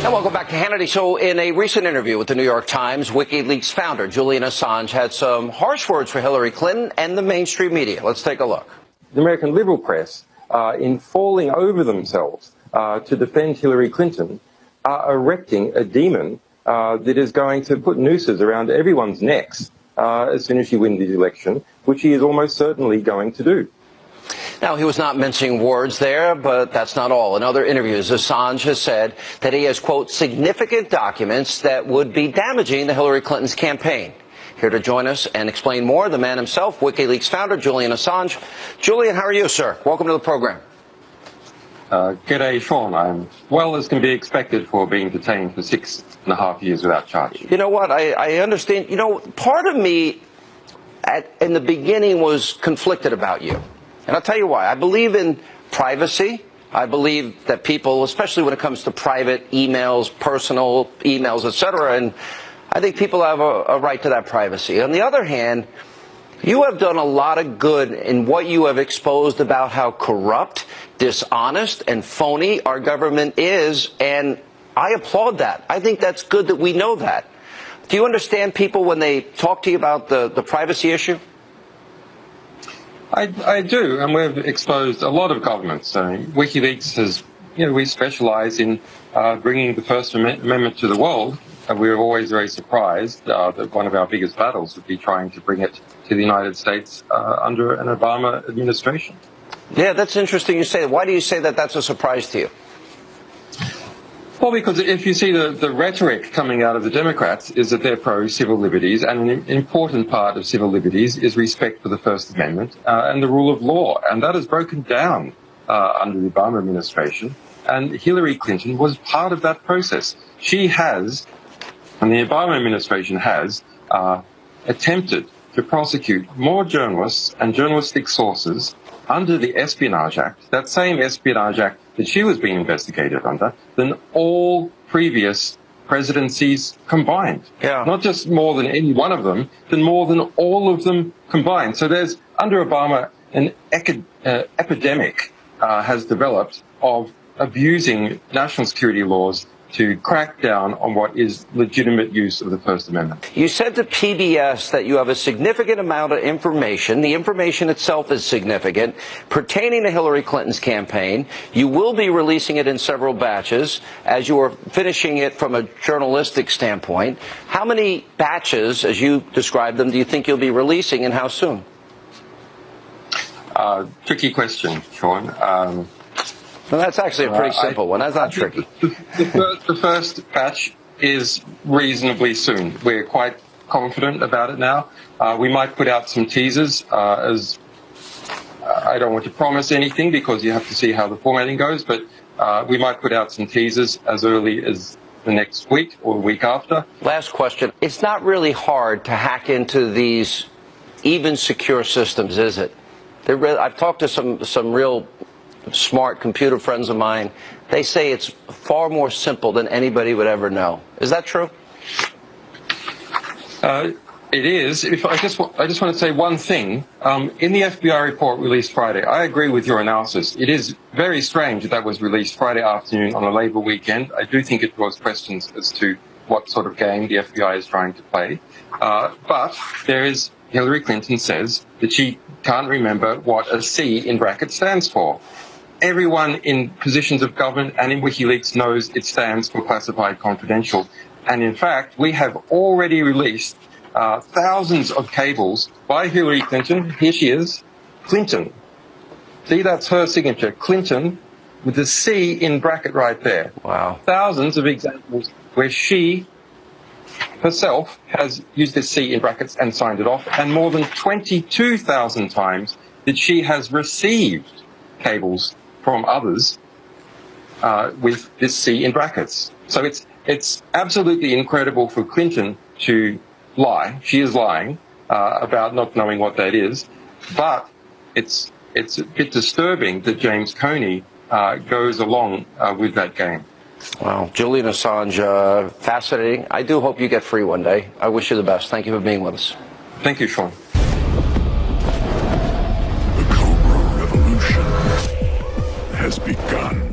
And welcome back to Hannity. So in a recent interview with the New York Times, WikiLeaks founder Julian Assange had some harsh words for Hillary Clinton and the mainstream media. Let's take a look. The American liberal press, in falling over themselves to defend Hillary Clinton, are erecting a demon that is going to put nooses around everyone's necks as soon as she wins the election, which he is almost certainly going to do. Now, he was not mincing words there, but that's not all. In other interviews, Assange has said that he has, quote, significant documents that would be damaging to Hillary Clinton's campaign. Here to join us and explain more, the man himself, WikiLeaks founder Julian Assange. Julian, how are you, sir? Welcome to the program. G'day, Sean. I'm well as can be expected for being detained for 6.5 years without charge. You know what? I understand. You know, part of me in the beginning was conflicted about you. And I'll tell you why. I believe in privacy. I believe that people, especially when it comes to private emails, personal emails, etc., and I think people have a right to that privacy. On the other hand, you have done a lot of good in what you have exposed about how corrupt, dishonest, and phony our government is, and I applaud that. I think that's good that we know that. Do you understand people when they talk to you about the privacy issue? I do, and we've exposed a lot of governments. WikiLeaks has, we specialize in bringing the First Amendment to the world, and we were always very surprised that one of our biggest battles would be trying to bring it to the United States under an Obama administration. Yeah, that's interesting you say that. Why do you say that that's a surprise to you? Well, because if you see the rhetoric coming out of the Democrats is that they're pro-civil liberties, and an important part of civil liberties is respect for the First Amendment and the rule of law. And that has broken down under the Obama administration. And Hillary Clinton was part of that process. She has, and the Obama administration has, attempted to prosecute more journalists and journalistic sources under the Espionage Act, that same Espionage Act that she was being investigated under, than all previous presidencies combined. Yeah. Not just more than any one of them, than more than all of them combined. So there's, under Obama, an epidemic has developed of abusing national security laws to crack down on what is legitimate use of the First Amendment. You said to PBS that you have a significant amount of information. The information itself is significant pertaining to Hillary Clinton's campaign. You will be releasing it in several batches as you are finishing it from a journalistic standpoint. How many batches, as you describe them, do you think you'll be releasing, and how soon? Tricky question, Sean. Well, that's actually a pretty simple one. That's not tricky. The first batch is reasonably soon. We're quite confident about it now. We might put out some teasers as I don't want to promise anything because you have to see how the formatting goes, but we might put out some teasers as early as the next week or the week after. Last question. It's not really hard to hack into these even secure systems, is it? I've talked to some real smart computer friends of mine. They say it's far more simple than anybody would ever know. Is that true? It is. I just want to say one thing. In the FBI report released Friday, I agree with your analysis. It is very strange that was released Friday afternoon on a Labor weekend. I do think it draws questions as to what sort of game the FBI is trying to play. But there is, Hillary Clinton says that she can't remember what a C in brackets stands for. Everyone in positions of government and in WikiLeaks knows it stands for classified confidential. And in fact, we have already released thousands of cables by Hillary Clinton. Here she is, Clinton. See, that's her signature, Clinton, with the C in bracket right there. Wow. Thousands of examples where she herself has used this C in brackets and signed it off, and more than 22,000 times that she has received cables from others with this C in brackets. So it's absolutely incredible for Clinton to lie. She is lying about not knowing what that is, but it's a bit disturbing that James Comey goes along with that game. Wow. Julian Assange, fascinating. I do hope you get free one day. I wish you the best. Thank you for being with us. Thank you, Sean. The Cobra Revolution has begun.